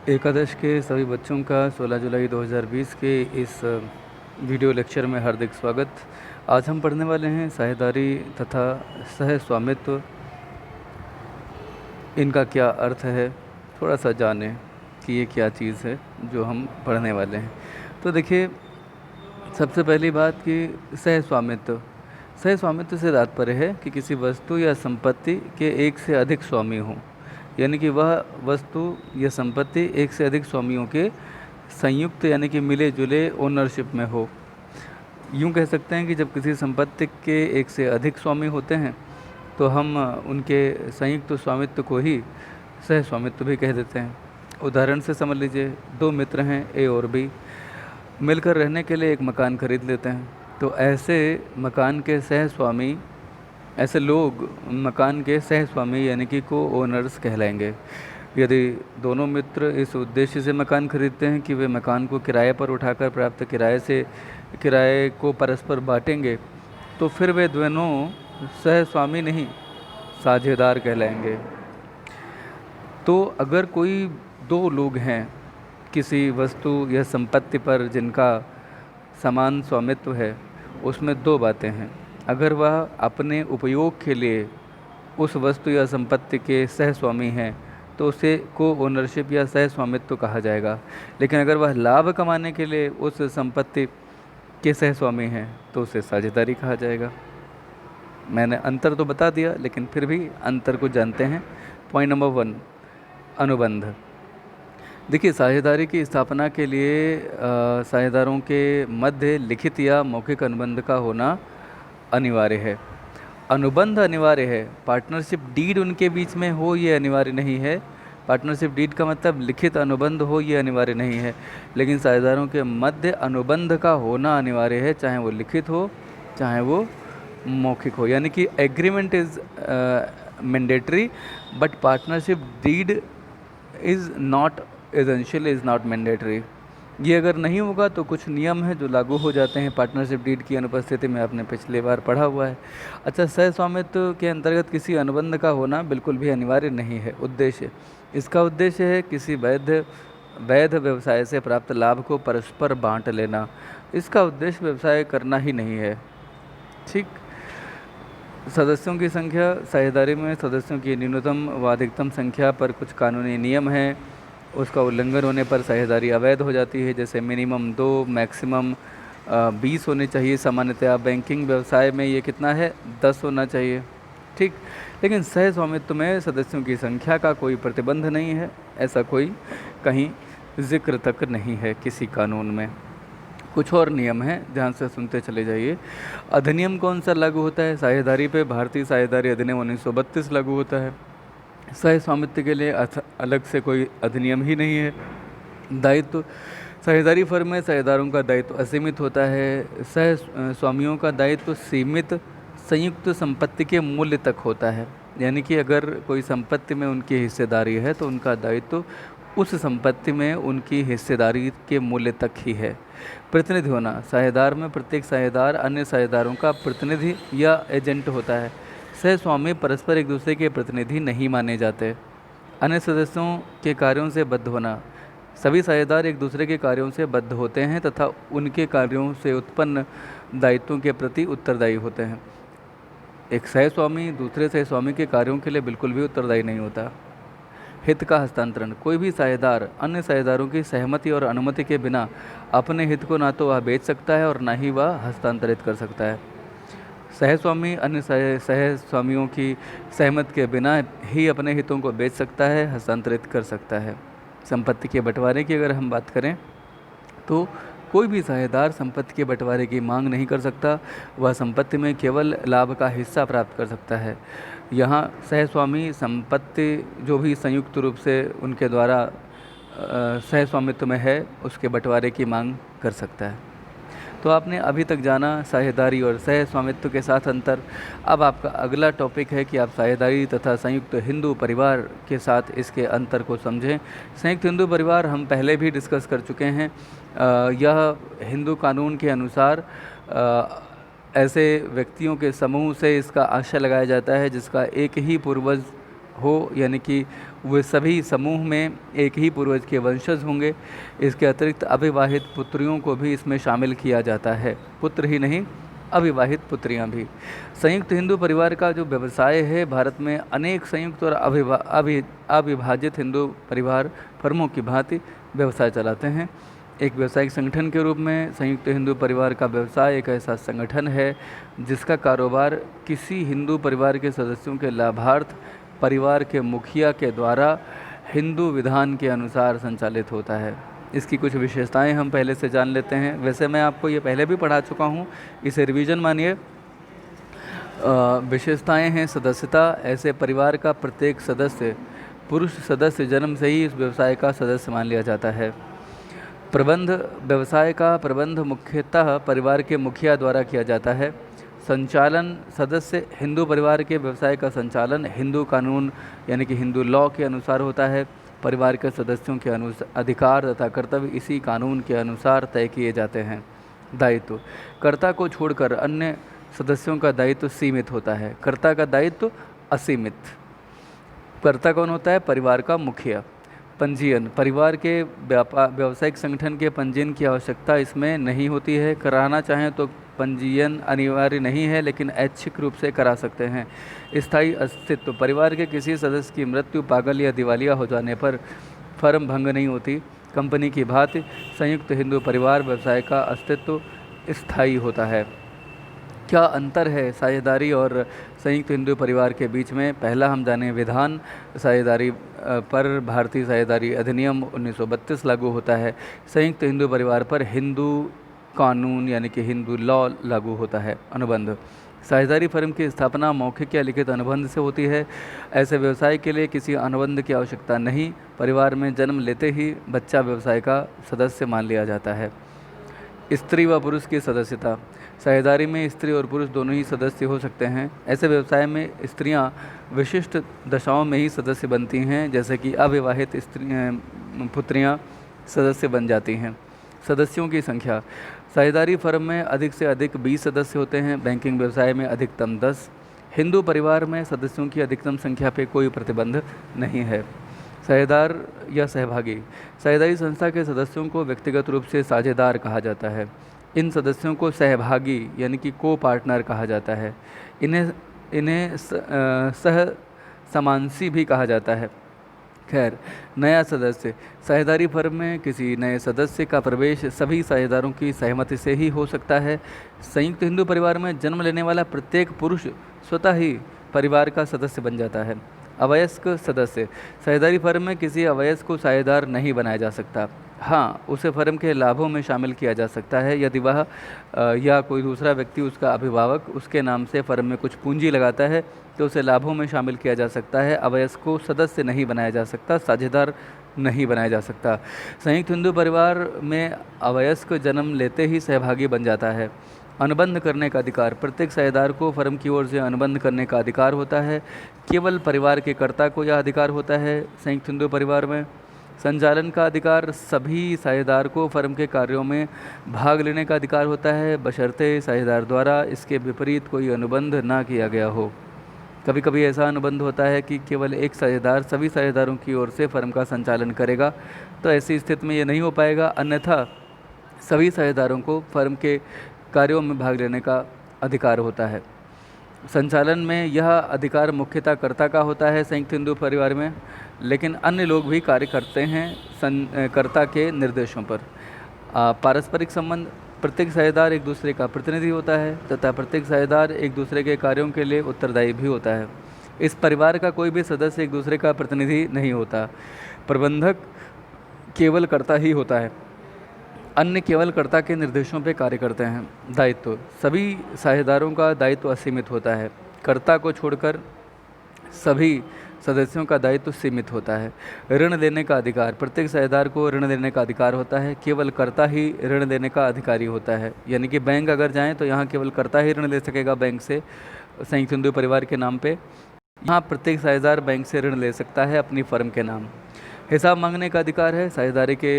एकादश के सभी बच्चों का 16 जुलाई 2020 के इस वीडियो लेक्चर में हार्दिक स्वागत। आज हम पढ़ने वाले हैं साझेदारी तथा सह स्वामित्व। इनका क्या अर्थ है, थोड़ा सा जानें कि ये क्या चीज़ है जो हम पढ़ने वाले हैं। तो देखिए, सबसे पहली बात कि सह स्वामित्व से तात्पर्य है कि किसी वस्तु या संपत्ति के एक से अधिक स्वामी हों, यानी कि वह वस्तु या संपत्ति एक से अधिक स्वामियों के संयुक्त यानी कि मिले जुले ओनरशिप में हो। यूँ कह सकते हैं कि जब किसी संपत्ति के एक से अधिक स्वामी होते हैं तो हम उनके संयुक्त स्वामित्व को ही सह स्वामित्व भी कह देते हैं। उदाहरण से समझ लीजिए, दो मित्र हैं ए और बी, मिलकर रहने के लिए एक मकान खरीद लेते हैं। तो ऐसे लोग मकान के सह स्वामी यानी कि को ओनर्स कहलाएंगे। यदि दोनों मित्र इस उद्देश्य से मकान खरीदते हैं कि वे मकान को किराए पर उठाकर प्राप्त किराए को परस्पर बांटेंगे, तो फिर वे दोनों सह स्वामी नहीं, साझेदार कहलाएंगे। तो अगर कोई दो लोग हैं किसी वस्तु या संपत्ति पर जिनका समान स्वामित्व है, उसमें दो बातें हैं। अगर वह अपने उपयोग के लिए उस वस्तु या संपत्ति के सह स्वामी हैं तो उसे को ओनरशिप या सह स्वामित्व कहा जाएगा। लेकिन अगर वह लाभ कमाने के लिए उस संपत्ति के सह स्वामी हैं तो उसे साझेदारी कहा जाएगा। मैंने अंतर तो बता दिया, लेकिन फिर भी अंतर को जानते हैं। पॉइंट नंबर 1, अनुबंध। देखिए, साझेदारी की स्थापना के लिए साझेदारों के मध्य लिखित या मौखिक अनुबंध का होना अनिवार्य है। अनुबंध अनिवार्य है, पार्टनरशिप डीड उनके बीच में हो ये अनिवार्य नहीं है। पार्टनरशिप डीड का मतलब लिखित अनुबंध हो ये अनिवार्य नहीं है, लेकिन साझेदारों के मध्य अनुबंध का होना अनिवार्य है, चाहे वो लिखित हो चाहे वो मौखिक हो। यानी कि agreement is mandatory but partnership deed is not essential, is not mandatory. ये अगर नहीं होगा तो कुछ नियम हैं जो लागू हो जाते हैं पार्टनरशिप डीड की अनुपस्थिति में, आपने पिछले बार पढ़ा हुआ है। अच्छा, सह स्वामित्व के अंतर्गत किसी अनुबंध का होना बिल्कुल भी अनिवार्य नहीं है। इसका उद्देश्य है किसी वैध व्यवसाय से प्राप्त लाभ को परस्पर बांट लेना। इसका उद्देश्य व्यवसाय करना ही नहीं है। ठीक। सदस्यों की संख्या, साझेदारी में सदस्यों की न्यूनतम व अधिकतम संख्या पर कुछ कानूनी नियम हैं। उसका उल्लंघन होने पर साझेदारी अवैध हो जाती है। जैसे मिनिमम 2, मैक्सिमम 20 होने चाहिए। सामान्यतः बैंकिंग व्यवसाय में ये कितना है, 10 होना चाहिए। ठीक। लेकिन सह स्वामित्व में सदस्यों की संख्या का कोई प्रतिबंध नहीं है, ऐसा कोई कहीं जिक्र तक नहीं है किसी कानून में। कुछ और नियम हैं, ध्यान से सुनते चले जाइए। अधिनियम कौन सा लागू होता है साझेदारी पे? भारतीय साझेदारी अधिनियम 1932 लागू होता है। सह स्वामित्व के लिए अलग से कोई अधिनियम ही नहीं है। दायित्व, साझेदारी फर्म में साझेदारों का दायित्व असीमित होता है। सह स्वामियों का दायित्व सीमित संयुक्त संपत्ति के मूल्य तक होता है। यानी कि अगर कोई संपत्ति में उनकी हिस्सेदारी है तो उनका दायित्व उस संपत्ति में उनकी हिस्सेदारी के मूल्य तक ही है। प्रतिनिधि होना, साझेदार में प्रत्येक साझेदार अन्य साझेदारों का प्रतिनिधि या एजेंट होता है। सह स्वामी परस्पर एक दूसरे के प्रतिनिधि नहीं माने जाते। अन्य सदस्यों के कार्यों से बद्ध होना, सभी साझेदार एक दूसरे के कार्यों से बद्ध होते हैं तथा उनके कार्यों से उत्पन्न दायित्वों के प्रति उत्तरदायी होते हैं। एक सह स्वामी दूसरे सह स्वामी के कार्यों के लिए बिल्कुल भी उत्तरदायी नहीं होता। हित का हस्तांतरण, कोई भी साझेदार अन्य साझेदारों की सहमति और अनुमति के बिना अपने हित को ना तो वह बेच सकता है और ना ही वह हस्तांतरित कर सकता है। सहस्वामी अन्य सह स्वामियों की सहमति के बिना ही अपने हितों को बेच सकता है, हस्तांतरित कर सकता है। संपत्ति के बंटवारे की अगर हम बात करें तो कोई भी साझेदार संपत्ति के बंटवारे की मांग नहीं कर सकता, वह संपत्ति में केवल लाभ का हिस्सा प्राप्त कर सकता है। यहाँ सहस्वामी संपत्ति जो भी संयुक्त रूप से उनके द्वारा सह स्वामित्व में है उसके बंटवारे की मांग कर सकता है। तो आपने अभी तक जाना साझेदारी और सह स्वामित्व के साथ अंतर। अब आपका अगला टॉपिक है कि आप साझेदारी तथा संयुक्त हिंदू परिवार के साथ इसके अंतर को समझें। संयुक्त हिंदू परिवार हम पहले भी डिस्कस कर चुके हैं। यह हिंदू कानून के अनुसार ऐसे व्यक्तियों के समूह से इसका आशय लगाया जाता है जिसका एक ही पूर्वज हो, यानी कि वे सभी समूह में एक ही पूर्वज के वंशज होंगे। इसके अतिरिक्त अविवाहित पुत्रियों को भी इसमें शामिल किया जाता है, पुत्र ही नहीं अविवाहित पुत्रियां भी। संयुक्त हिंदू परिवार का जो व्यवसाय है, भारत में अनेक संयुक्त और अविभाजित हिंदू परिवार फर्मों की भांति व्यवसाय चलाते हैं। एक व्यावसायिक संगठन के रूप में संयुक्त हिंदू परिवार का व्यवसाय एक ऐसा संगठन है जिसका कारोबार किसी हिंदू परिवार के सदस्यों के लाभार्थ परिवार के मुखिया के द्वारा हिंदू विधान के अनुसार संचालित होता है। इसकी कुछ विशेषताएं हम पहले से जान लेते हैं। वैसे मैं आपको ये पहले भी पढ़ा चुका हूँ, इसे रिवीजन मानिए। विशेषताएं हैं सदस्यता। ऐसे परिवार का प्रत्येक सदस्य पुरुष सदस्य जन्म से ही इस व्यवसाय का सदस्य मान लिया जाता है। प्रबंध, व्यवसाय का प्रबंध मुख्यतः परिवार के मुखिया द्वारा किया जाता है। संचालन, सदस्य हिंदू परिवार के व्यवसाय का संचालन हिंदू कानून यानी कि हिंदू लॉ के अनुसार होता है। परिवार के सदस्यों के अधिकार तथा कर्तव्य इसी कानून के अनुसार तय किए जाते हैं। दायित्व, कर्ता को छोड़कर अन्य सदस्यों का दायित्व सीमित होता है, कर्ता का दायित्व असीमित। कर्ता कौन होता है? परिवार का मुखिया। पंजीयन, परिवार के व्यावसायिक संगठन के पंजीयन की आवश्यकता इसमें नहीं होती है। कराना चाहें तो पंजीयन अनिवार्य नहीं है, लेकिन ऐच्छिक रूप से करा सकते हैं। स्थायी अस्तित्व, परिवार के किसी सदस्य की मृत्यु, पागल या दिवालिया हो जाने पर फर्म भंग नहीं होती। कंपनी की भांति संयुक्त हिंदू परिवार व्यवसाय का अस्तित्व स्थायी होता है। क्या अंतर है साझेदारी और संयुक्त हिंदू परिवार के बीच में? पहला हम जाने विधान। साझेदारी पर भारतीय साझेदारी अधिनियम 1932 लागू होता है। संयुक्त हिंदू परिवार पर हिंदू कानून यानी कि हिंदू लॉ लागू होता है। अनुबंध, साझेदारी फर्म की स्थापना मौखिक या लिखित अनुबंध से होती है। ऐसे व्यवसाय के लिए किसी अनुबंध की आवश्यकता नहीं। परिवार में जन्म लेते ही बच्चा व्यवसाय का सदस्य मान लिया जाता है। स्त्री व पुरुष की सदस्यता, साझेदारी में स्त्री और पुरुष दोनों ही सदस्य हो सकते हैं। ऐसे व्यवसाय में स्त्रियां विशिष्ट दशाओं में ही सदस्य बनती हैं, जैसे कि अविवाहित पुत्रियां सदस्य बन जाती हैं। सदस्यों की संख्या, साझेदारी फर्म में अधिक से अधिक 20 सदस्य होते हैं, बैंकिंग व्यवसाय में अधिकतम 10। हिंदू परिवार में सदस्यों की अधिकतम संख्या पर कोई प्रतिबंध नहीं है। साझेदार या सहभागी, साझेदारी संस्था के सदस्यों को व्यक्तिगत रूप से साझेदार कहा जाता है। इन सदस्यों को सहभागी यानी कि को पार्टनर कहा जाता है। इन्हें सह समांसी भी कहा जाता है। खैर, नया सदस्य, साझेदारी फर्म में किसी नए सदस्य का प्रवेश सभी साझेदारों की सहमति से ही हो सकता है। संयुक्त हिंदू परिवार में जन्म लेने वाला प्रत्येक पुरुष स्वतः ही परिवार का सदस्य बन जाता है। अवयस्क सदस्य, साझेदारी फर्म में किसी अवयस्क को साझेदार नहीं बनाया जा सकता। हाँ, उसे फर्म के लाभों में शामिल किया जा सकता है यदि वह या कोई दूसरा व्यक्ति, उसका अभिभावक, उसके नाम से फर्म में कुछ पूंजी लगाता है तो उसे लाभों में शामिल किया जा सकता है। अवयस्क को सदस्य नहीं बनाया जा सकता, साझेदार नहीं बनाया जा सकता। संयुक्त हिंदू परिवार में अवयस्क जन्म लेते ही सहभागी बन जाता है। अनुबंध करने का अधिकार, प्रत्येक साझेदार को फर्म की ओर से अनुबंध करने का अधिकार होता है। केवल परिवार के कर्ता को यह अधिकार होता है। संयुक्त हिंदू परिवार में संचालन का अधिकार, सभी साझेदार को फर्म के कार्यों में भाग लेने का अधिकार होता है, बशर्ते साझेदार द्वारा इसके विपरीत कोई अनुबंध ना किया गया हो। कभी कभी ऐसा अनुबंध होता है कि केवल एक साझेदार सभी साझेदारों की ओर से फर्म का संचालन करेगा, तो ऐसी स्थिति में ये नहीं हो पाएगा। अन्यथा सभी साझेदारों को फर्म के कार्यों में भाग लेने का अधिकार होता है। संचालन में यह अधिकार मुख्यतः कर्ता का होता है संयुक्त हिंदू परिवार में, लेकिन अन्य लोग भी कार्य करते हैं कर्ता के निर्देशों पर। पारस्परिक संबंध, प्रत्येक साझेदार एक दूसरे का प्रतिनिधि होता है तथा प्रत्येक साझेदार एक दूसरे के कार्यों के लिए उत्तरदायी भी होता है। इस परिवार का कोई भी सदस्य एक दूसरे का प्रतिनिधि नहीं होता। प्रबंधक केवल कर्ता ही होता है, अन्य केवल कर्ता के निर्देशों पर कार्य करते हैं। दायित्व, सभी साझेदारों का दायित्व असीमित होता है। कर्ता को छोड़कर सभी सदस्यों का दायित्व सीमित होता है। ऋण देने का अधिकार, प्रत्येक साझेदार को ऋण देने का अधिकार होता है। केवल कर्ता ही ऋण देने का अधिकारी होता है, यानी कि बैंक अगर जाएं तो यहाँ केवल कर्ता ही ऋण ले सकेगा बैंक से संयुक्त हिंदू परिवार के नाम पे। यहाँ प्रत्येक साझेदार बैंक से ऋण ले सकता है अपनी फर्म के नाम। हिसाब मांगने का अधिकार है, साझेदारी के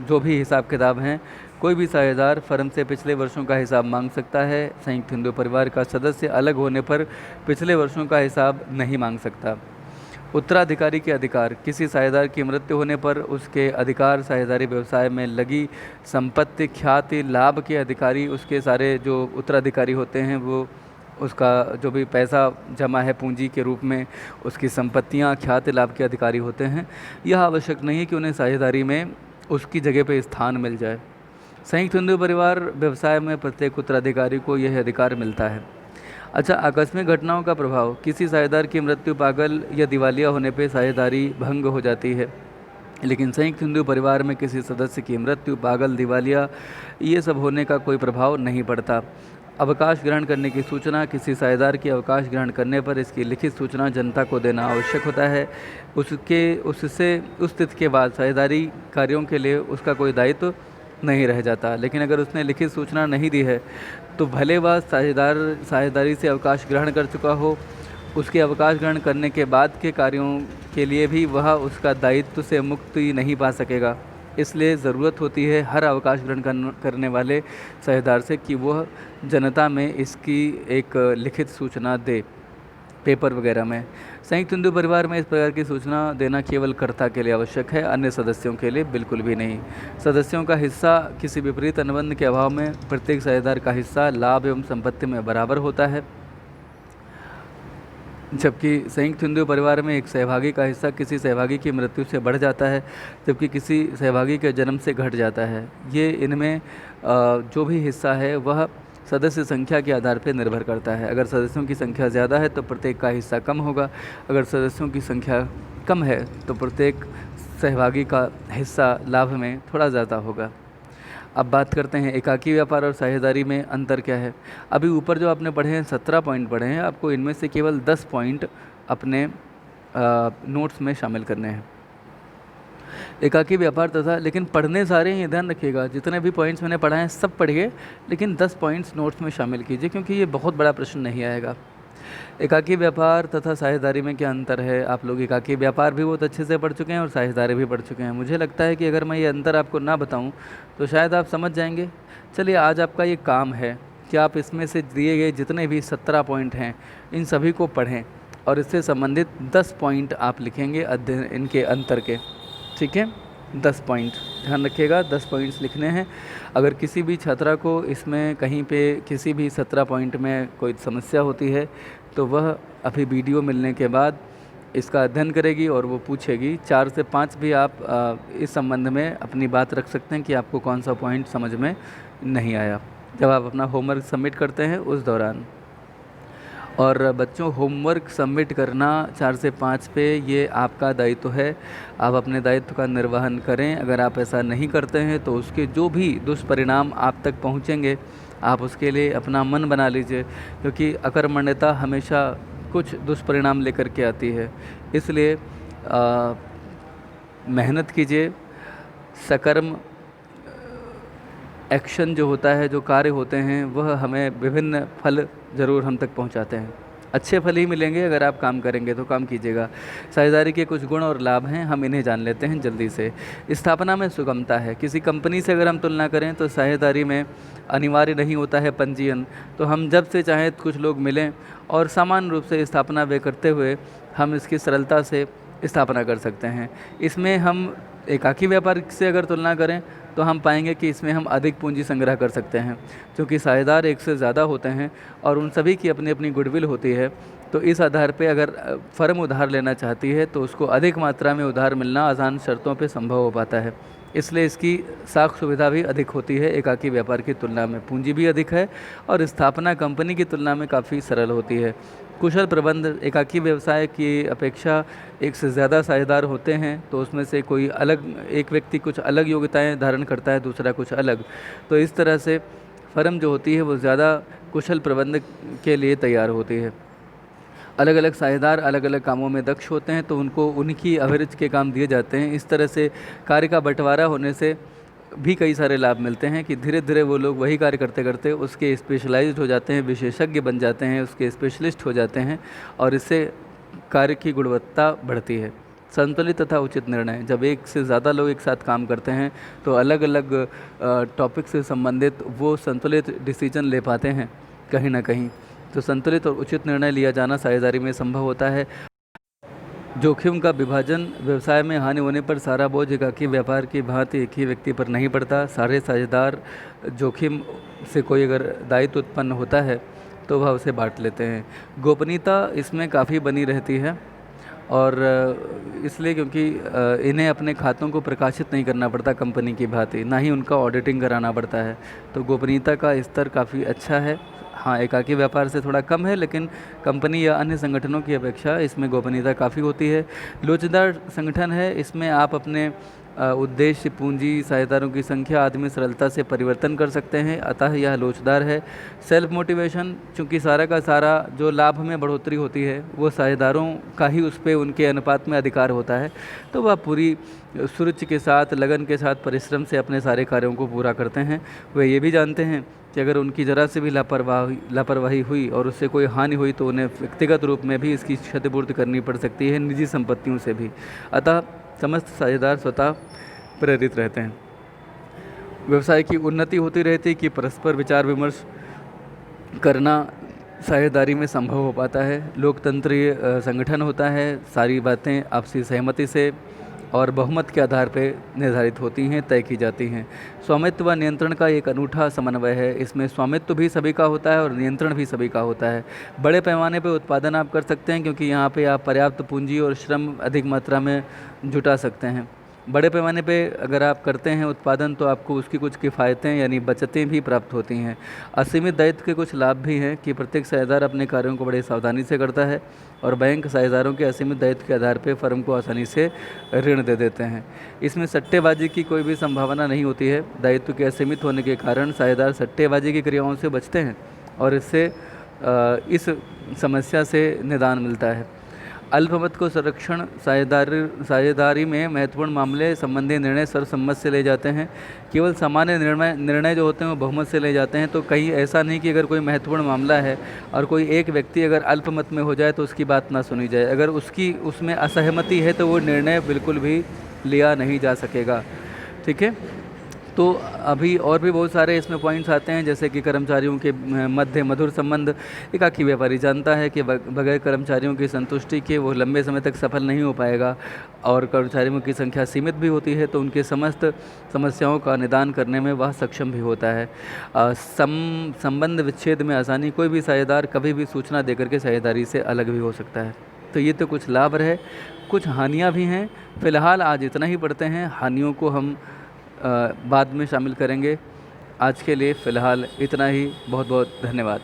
जो भी हिसाब किताब हैं कोई भी साझेदार फर्म से पिछले वर्षों का हिसाब मांग सकता है। संयुक्त हिंदू परिवार का सदस्य अलग होने पर पिछले वर्षों का हिसाब नहीं मांग सकता। उत्तराधिकारी के अधिकार, किसी साझेदार की मृत्यु होने पर उसके अधिकार साझेदारी व्यवसाय में लगी संपत्ति, ख्याति, लाभ के अधिकारी, उसके सारे जो उत्तराधिकारी होते हैं वो उसका जो भी पैसा जमा है पूंजी के रूप में, उसकी संपत्तियां, ख्याति, लाभ के अधिकारी होते हैं। यह आवश्यक नहीं है कि उन्हें साझेदारी में उसकी जगह पर स्थान मिल जाए। संयुक्त हिंदू परिवार व्यवसाय में प्रत्येक उत्तराधिकारी को यह अधिकार मिलता है। अच्छा, आकस्मिक घटनाओं का प्रभाव, किसी साझेदार की मृत्यु, पागल या दिवालिया होने पर साझेदारी भंग हो जाती है। लेकिन संयुक्त हिंदू परिवार में किसी सदस्य की मृत्यु, पागल, दिवालिया ये सब होने का कोई प्रभाव नहीं पड़ता। अवकाश ग्रहण करने की सूचना, किसी साझेदार की अवकाश ग्रहण करने पर इसकी लिखित सूचना जनता को देना आवश्यक होता है। उससे उस तिथि के बाद साझेदारी कार्यों के लिए उसका कोई दायित्व नहीं रह जाता। लेकिन अगर उसने लिखित सूचना नहीं दी है तो भले वह साझेदारी से अवकाश ग्रहण कर चुका हो, उसके अवकाश ग्रहण करने के बाद के कार्यों के लिए भी वह उसका दायित्व से मुक्ति नहीं पा सकेगा। इसलिए ज़रूरत होती है हर अवकाश ग्रहण करने वाले साझेदार से कि वह जनता में इसकी एक लिखित सूचना दे, पेपर वगैरह में। संयुक्त हिंदू परिवार में इस प्रकार की सूचना देना केवल कर्ता के लिए आवश्यक है, अन्य सदस्यों के लिए बिल्कुल भी नहीं। सदस्यों का हिस्सा, किसी विपरीत अनुबंध के अभाव में प्रत्येक साझेदार का हिस्सा लाभ एवं संपत्ति में बराबर होता है, जबकि संयुक्त हिंदू परिवार में एक सहभागी का हिस्सा किसी सहभागी की मृत्यु से बढ़ जाता है, जबकि किसी सहभागी के जन्म से घट जाता है। ये इनमें जो भी हिस्सा है वह सदस्य संख्या के आधार पर निर्भर करता है। अगर सदस्यों की संख्या ज़्यादा है तो प्रत्येक का हिस्सा कम होगा, अगर सदस्यों की संख्या कम है तो प्रत्येक सहभागी का हिस्सा लाभ में थोड़ा ज़्यादा होगा। अब बात करते हैं एकाकी व्यापार और साझेदारी में अंतर क्या है। अभी ऊपर जो आपने पढ़े हैं 17 पॉइंट पढ़े हैं, आपको इनमें से केवल 10 पॉइंट अपने नोट्स में शामिल करने हैं। एकाकी व्यापार तथा, लेकिन पढ़ने सारे ही, ध्यान रखिएगा जितने भी पॉइंट्स मैंने पढ़ा है सब पढ़िए, लेकिन 10 पॉइंट्स नोट्स में शामिल कीजिए क्योंकि ये बहुत बड़ा प्रश्न नहीं आएगा। एकाकी व्यापार तथा साझेदारी में क्या अंतर है। आप लोग एकाकी व्यापार भी बहुत अच्छे से पढ़ चुके हैं और साझेदारी भी पढ़ चुके हैं। मुझे लगता है कि अगर मैं ये अंतर आपको ना बताऊं तो शायद आप समझ जाएंगे। चलिए, आज आपका ये काम है कि आप इसमें से दिए गए जितने भी 17 पॉइंट हैं इन सभी को पढ़ें और इससे संबंधित 10 पॉइंट आप लिखेंगे अध्ययन इनके अंतर के। ठीक है, 10 पॉइंट ध्यान रखिएगा, 10 पॉइंट्स लिखने हैं। अगर किसी भी छात्रा को इसमें कहीं पे किसी भी 17 पॉइंट में कोई समस्या होती है तो वह अभी वीडियो मिलने के बाद इसका अध्ययन करेगी और वो पूछेगी। 4 से 5 भी आप इस संबंध में अपनी बात रख सकते हैं कि आपको कौन सा पॉइंट समझ में नहीं आया, जब आप अपना होमवर्क सबमिट करते हैं उस दौरान। और बच्चों, होमवर्क सबमिट करना 4 से 5 पे ये आपका दायित्व है। आप अपने दायित्व का निर्वहन करें। अगर आप ऐसा नहीं करते हैं तो उसके जो भी दुष्परिणाम आप तक पहुंचेंगे, आप उसके लिए अपना मन बना लीजिए, क्योंकि अकर्मण्यता हमेशा कुछ दुष्परिणाम लेकर के आती है। इसलिए मेहनत कीजिए। सकर्म एक्शन जो होता है, जो कार्य होते हैं, वह हमें विभिन्न फल ज़रूर हम तक पहुंचाते हैं। अच्छे फल ही मिलेंगे अगर आप काम करेंगे तो। काम कीजिएगा। साझेदारी के कुछ गुण और लाभ हैं, हम इन्हें जान लेते हैं जल्दी से। स्थापना में सुगमता है। किसी कंपनी से अगर हम तुलना करें तो साझेदारी में अनिवार्य नहीं होता है पंजीयन, तो हम जब से चाहें कुछ लोग मिलें और सामान्य रूप से स्थापना व्यय करते हुए हम इसकी सरलता से स्थापना कर सकते हैं। इसमें हम एकाकी व्यापार से अगर तुलना करें तो हम पाएंगे कि इसमें हम अधिक पूंजी संग्रह कर सकते हैं, क्योंकि साझेदार एक से ज़्यादा होते हैं और उन सभी की अपनी अपनी गुडविल होती है। तो इस आधार पे अगर फर्म उधार लेना चाहती है तो उसको अधिक मात्रा में उधार मिलना आसान शर्तों पे संभव हो पाता है। इसलिए इसकी साख सुविधा भी अधिक होती है एकाकी व्यापार की तुलना में। पूंजी भी अधिक है और स्थापना कंपनी की तुलना में काफ़ी सरल होती है। कुशल प्रबंध, एकाकी व्यवसाय की अपेक्षा एक से ज़्यादा साझेदार होते हैं तो उसमें से कोई अलग, एक व्यक्ति कुछ अलग योग्यताएं धारण करता है, दूसरा कुछ अलग। तो इस तरह से फर्म जो होती है वो ज़्यादा कुशल प्रबंध के लिए तैयार होती है। अलग अलग साझेदार अलग अलग कामों में दक्ष होते हैं तो उनको उनकी अभिरुचि के काम दिए जाते हैं। इस तरह से कार्य का बंटवारा होने से भी कई सारे लाभ मिलते हैं कि धीरे धीरे वो लोग वही कार्य करते करते उसके स्पेशलाइज्ड हो जाते हैं, विशेषज्ञ बन जाते हैं, उसके स्पेशलिस्ट हो जाते हैं और इससे कार्य की गुणवत्ता बढ़ती है। संतुलित तथा उचित निर्णय, जब एक से ज़्यादा लोग एक साथ काम करते हैं तो अलग अलग टॉपिक से संबंधित वो संतुलित डिसीजन ले पाते हैं कहीं ना कहीं। तो संतुलित और उचित निर्णय लिया जाना साझेदारी में संभव होता है। जोखिम का विभाजन, व्यवसाय में हानि होने पर सारा बोझ एकाकी व्यापार की भांति एक ही व्यक्ति पर नहीं पड़ता। सारे साझेदार जोखिम से कोई अगर दायित्व उत्पन्न होता है तो वह उसे बांट लेते हैं। गोपनीयता इसमें काफ़ी बनी रहती है और इसलिए क्योंकि इन्हें अपने खातों को प्रकाशित नहीं करना पड़ता कंपनी की भांति, ना ही उनका ऑडिटिंग कराना पड़ता है। तो गोपनीयता का स्तर काफ़ी अच्छा है। हाँ, एकाकी व्यापार से थोड़ा कम है, लेकिन कंपनी या अन्य संगठनों की अपेक्षा इसमें गोपनीयता काफ़ी होती है। लोचदार संगठन है, इसमें आप अपने उद्देश्य, पूंजी, साझेदारों की संख्या आदि में सरलता से परिवर्तन कर सकते हैं, अतः यह लोचदार है। सेल्फ मोटिवेशन, चूँकि सारा का सारा जो लाभ में बढ़ोतरी होती है वो साझेदारों का ही उस पर उनके अनुपात में अधिकार होता है, तो वह पूरी सुरुचि के साथ, लगन के साथ, परिश्रम से अपने सारे कार्यों को पूरा करते हैं। वे ये भी जानते हैं कि अगर उनकी ज़रा से भी लापरवाही हुई और उससे कोई हानि हुई तो उन्हें व्यक्तिगत रूप में भी इसकी क्षतिपूर्ति करनी पड़ सकती है, निजी संपत्तियों से भी। अतः समस्त साझेदार स्वतः प्रेरित रहते हैं। व्यवसाय की उन्नति होती रहती है कि परस्पर विचार विमर्श करना साझेदारी में संभव हो पाता है। लोकतंत्रीय संगठन होता है, सारी बातें आपसी सहमति से और बहुमत के आधार पर निर्धारित होती हैं, तय की जाती हैं। स्वामित्व व नियंत्रण का एक अनूठा समन्वय है। इसमें स्वामित्व भी सभी का होता है और नियंत्रण भी सभी का होता है। बड़े पैमाने पर उत्पादन आप कर सकते हैं क्योंकि यहाँ पे आप पर्याप्त पूंजी और श्रम अधिक मात्रा में जुटा सकते हैं। बड़े पैमाने पे अगर आप करते हैं उत्पादन तो आपको उसकी कुछ किफ़ायतें यानी बचतें भी प्राप्त होती हैं। असीमित दायित्व के कुछ लाभ भी हैं कि प्रत्येक साझेदार अपने कार्यों को बड़े सावधानी से करता है और बैंक साझेदारों के असीमित दायित्व के आधार पर फर्म को आसानी से ऋण दे देते हैं। इसमें सट्टेबाजी की कोई भी संभावना नहीं होती है। दायित्व के असीमित होने के कारण साझेदार सट्टेबाजी की क्रियाओं से बचते हैं और इससे इस समस्या से निदान मिलता है। अल्पमत को संरक्षण, साझेदारी में महत्वपूर्ण मामले संबंधी निर्णय सर्वसम्मत से ले जाते हैं। केवल सामान्य निर्णय जो होते हैं वो बहुमत से ले जाते हैं। तो कहीं ऐसा नहीं कि अगर कोई महत्वपूर्ण मामला है और कोई एक व्यक्ति अगर अल्पमत में हो जाए तो उसकी बात ना सुनी जाए। अगर उसकी उसमें असहमति है तो वो निर्णय बिल्कुल भी लिया नहीं जा सकेगा। ठीक है, तो अभी और भी बहुत सारे इसमें पॉइंट्स आते हैं, जैसे कि कर्मचारियों के मध्य मधुर संबंध। एकाकी व्यापारी जानता है कि बगैर कर्मचारियों की संतुष्टि के वो लंबे समय तक सफल नहीं हो पाएगा और कर्मचारियों की संख्या सीमित भी होती है तो उनके समस्त समस्याओं का निदान करने में वह सक्षम भी होता है। संबंध विच्छेद में आसानी, कोई भी साझेदार कभी भी सूचना देकर के साझेदारी से अलग भी हो सकता है। तो ये तो कुछ लाभ रहे, कुछ हानियाँ भी हैं। फ़िलहाल आज इतना ही पढ़ते हैं, हानियों को हम बाद में शामिल करेंगे। आज के लिए फ़िलहाल इतना ही। बहुत बहुत धन्यवाद।